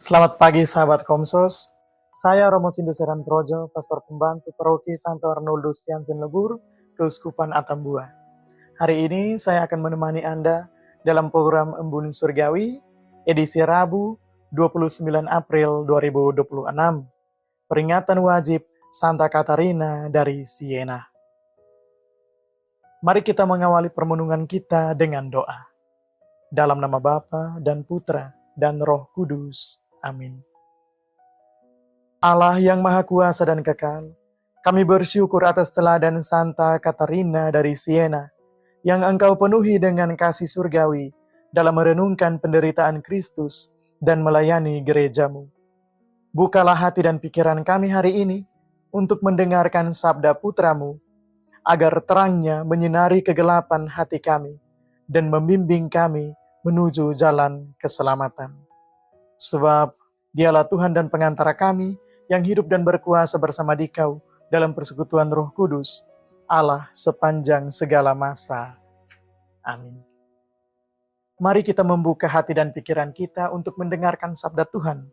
Selamat pagi sahabat Komsos. Saya Romo Sinduseran Projo, Pastor Pembantu Paroki Santo Arnoldus Yansen Lebur, Keuskupan Atambua. Hari ini saya akan menemani Anda dalam program Embun Surgawi, edisi Rabu 29 April 2026. Peringatan wajib Santa Katarina dari Siena. Mari kita mengawali permenungan kita dengan doa. Dalam nama Bapa dan Putra dan Roh Kudus. Amin. Allah yang Maha Kuasa dan Kekal, kami bersyukur atas teladan Santa Katarina dari Siena, yang Engkau penuhi dengan kasih surgawi dalam merenungkan penderitaan Kristus dan melayani gerejamu. Bukalah hati dan pikiran kami hari ini untuk mendengarkan sabda putramu, agar terangnya menyinari kegelapan hati kami dan membimbing kami menuju jalan keselamatan. Sebab Dialah Tuhan dan pengantara kami yang hidup dan berkuasa bersama Dikau dalam persekutuan Roh Kudus, Allah sepanjang segala masa. Amin. Mari kita membuka hati dan pikiran kita untuk mendengarkan sabda Tuhan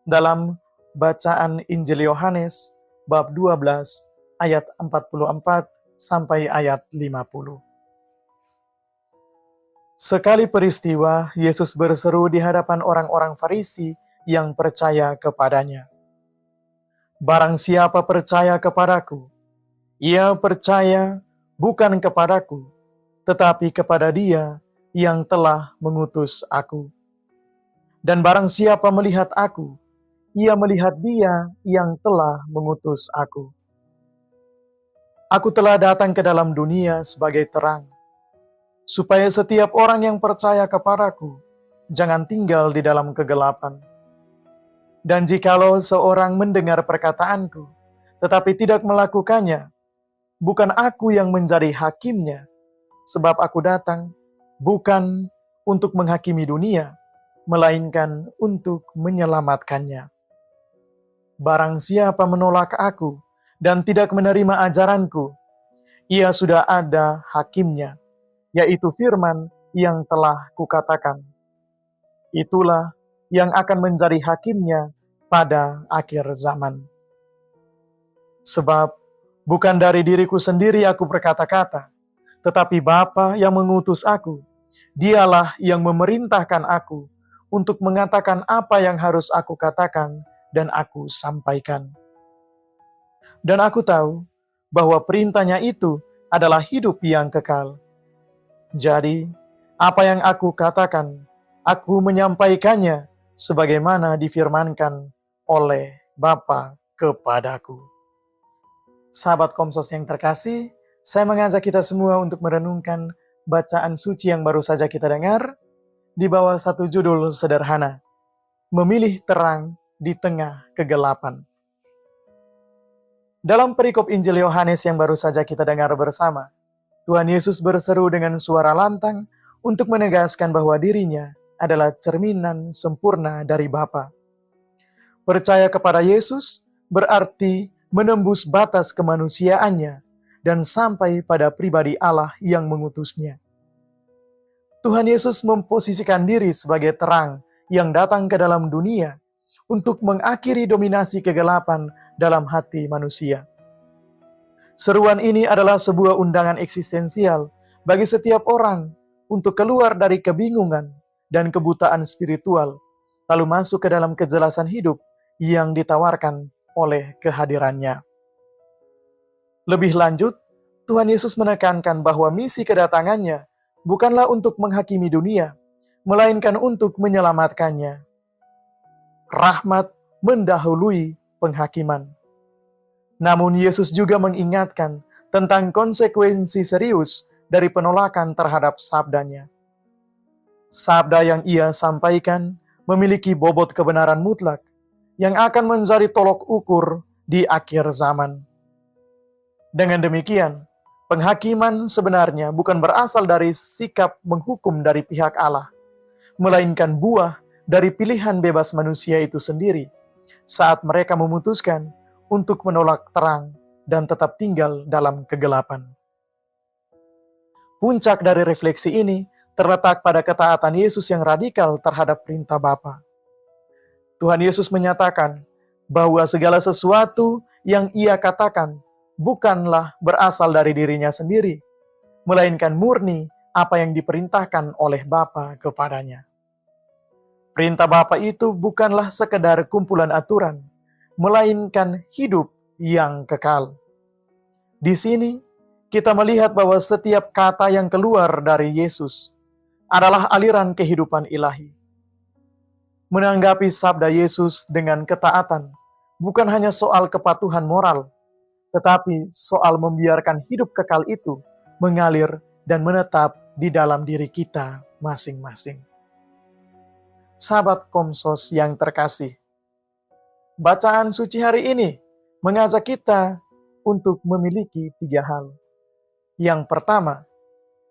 dalam bacaan Injil Yohanes bab 12 ayat 44 sampai ayat 50. Sekali peristiwa, Yesus berseru di hadapan orang-orang Farisi yang percaya kepadanya. Barang siapa percaya kepadaku, ia percaya bukan kepadaku, tetapi kepada Dia yang telah mengutus aku. Dan barang siapa melihat aku, ia melihat Dia yang telah mengutus aku. Aku telah datang ke dalam dunia sebagai terang, supaya setiap orang yang percaya kepadaku jangan tinggal di dalam kegelapan. Dan jikalau seorang mendengar perkataanku, tetapi tidak melakukannya, bukan aku yang menjadi hakimnya, sebab aku datang bukan untuk menghakimi dunia, melainkan untuk menyelamatkannya. Barang siapa menolak aku dan tidak menerima ajaranku, ia sudah ada hakimnya, yaitu firman yang telah kukatakan. Itulah yang akan menjadi hakimnya pada akhir zaman. Sebab bukan dari diriku sendiri aku berkata-kata, tetapi Bapa yang mengutus aku, Dialah yang memerintahkan aku untuk mengatakan apa yang harus aku katakan dan aku sampaikan. Dan aku tahu bahwa perintahnya itu adalah hidup yang kekal. Jadi, apa yang aku katakan, aku menyampaikannya sebagaimana difirmankan oleh Bapa kepadaku. Sahabat Komsos yang terkasih, saya mengajak kita semua untuk merenungkan bacaan suci yang baru saja kita dengar di bawah satu judul sederhana, Memilih Terang di Tengah Kegelapan. Dalam perikop Injil Yohanes yang baru saja kita dengar bersama, Tuhan Yesus berseru dengan suara lantang untuk menegaskan bahwa dirinya adalah cerminan sempurna dari Bapa. Percaya kepada Yesus berarti menembus batas kemanusiaannya dan sampai pada pribadi Allah yang mengutusnya. Tuhan Yesus memposisikan diri sebagai terang yang datang ke dalam dunia untuk mengakhiri dominasi kegelapan dalam hati manusia. Seruan ini adalah sebuah undangan eksistensial bagi setiap orang untuk keluar dari kebingungan dan kebutaan spiritual, lalu masuk ke dalam kejelasan hidup yang ditawarkan oleh kehadirannya. Lebih lanjut, Tuhan Yesus menekankan bahwa misi kedatangannya bukanlah untuk menghakimi dunia, melainkan untuk menyelamatkannya. Rahmat mendahului penghakiman. Namun Yesus juga mengingatkan tentang konsekuensi serius dari penolakan terhadap sabdanya. Sabda yang ia sampaikan memiliki bobot kebenaran mutlak yang akan menjadi tolok ukur di akhir zaman. Dengan demikian, penghakiman sebenarnya bukan berasal dari sikap menghukum dari pihak Allah, melainkan buah dari pilihan bebas manusia itu sendiri saat mereka memutuskan untuk menolak terang dan tetap tinggal dalam kegelapan. Puncak dari refleksi ini terletak pada ketaatan Yesus yang radikal terhadap perintah Bapa. Tuhan Yesus menyatakan bahwa segala sesuatu yang ia katakan bukanlah berasal dari dirinya sendiri, melainkan murni apa yang diperintahkan oleh Bapa kepadanya. Perintah Bapa itu bukanlah sekedar kumpulan aturan, melainkan hidup yang kekal. Di sini, kita melihat bahwa setiap kata yang keluar dari Yesus adalah aliran kehidupan ilahi. Menanggapi sabda Yesus dengan ketaatan bukan hanya soal kepatuhan moral, tetapi soal membiarkan hidup kekal itu mengalir dan menetap di dalam diri kita masing-masing. Sahabat Komsos yang terkasih, bacaan suci hari ini mengajak kita untuk memiliki 3 hal. Yang pertama,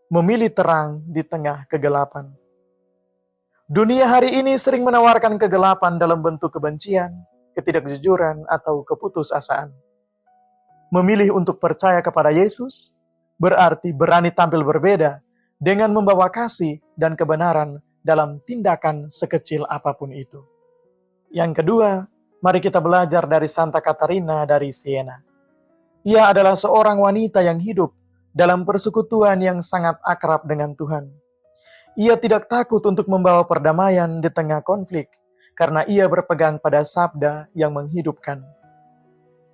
memilih terang di tengah kegelapan. Dunia hari ini sering menawarkan kegelapan dalam bentuk kebencian, ketidakjujuran, atau keputusasaan. Memilih untuk percaya kepada Yesus berarti berani tampil berbeda dengan membawa kasih dan kebenaran dalam tindakan sekecil apapun itu. Yang kedua, mari kita belajar dari Santa Katarina dari Siena. Ia adalah seorang wanita yang hidup dalam persekutuan yang sangat akrab dengan Tuhan. Ia tidak takut untuk membawa perdamaian di tengah konflik, karena ia berpegang pada sabda yang menghidupkan.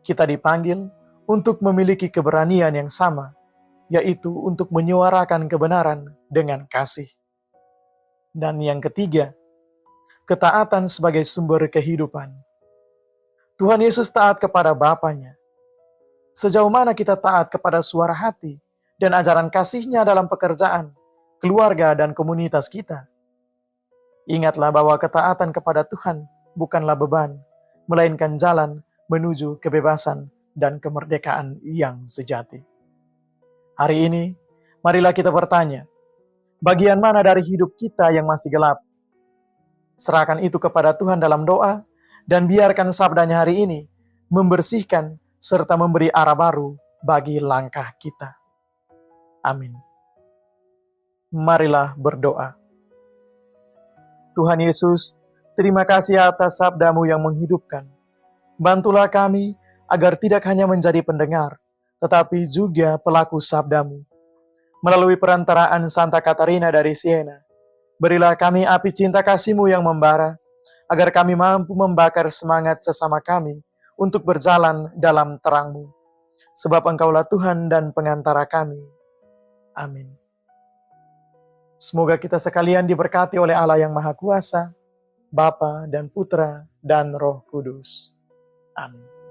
Kita dipanggil untuk memiliki keberanian yang sama, yaitu untuk menyuarakan kebenaran dengan kasih. Dan yang ketiga, ketaatan sebagai sumber kehidupan. Tuhan Yesus taat kepada Bapanya. Sejauh mana kita taat kepada suara hati dan ajaran kasih-Nya dalam pekerjaan, keluarga, dan komunitas kita? Ingatlah bahwa ketaatan kepada Tuhan bukanlah beban, melainkan jalan menuju kebebasan dan kemerdekaan yang sejati. Hari ini, marilah kita bertanya, bagian mana dari hidup kita yang masih gelap? Serahkan itu kepada Tuhan dalam doa, dan biarkan sabdanya hari ini membersihkan serta memberi arah baru bagi langkah kita. Amin. Marilah berdoa. Tuhan Yesus, terima kasih atas sabda-Mu yang menghidupkan. Bantulah kami agar tidak hanya menjadi pendengar, tetapi juga pelaku sabda-Mu. Melalui perantaraan Santa Katarina dari Siena, berilah kami api cinta kasih-Mu yang membara, agar kami mampu membakar semangat sesama kami untuk berjalan dalam terang-Mu. Sebab Engkaulah Tuhan dan pengantara kami. Amin. Semoga kita sekalian diberkati oleh Allah yang Maha Kuasa, Bapa dan Putra dan Roh Kudus. Amin.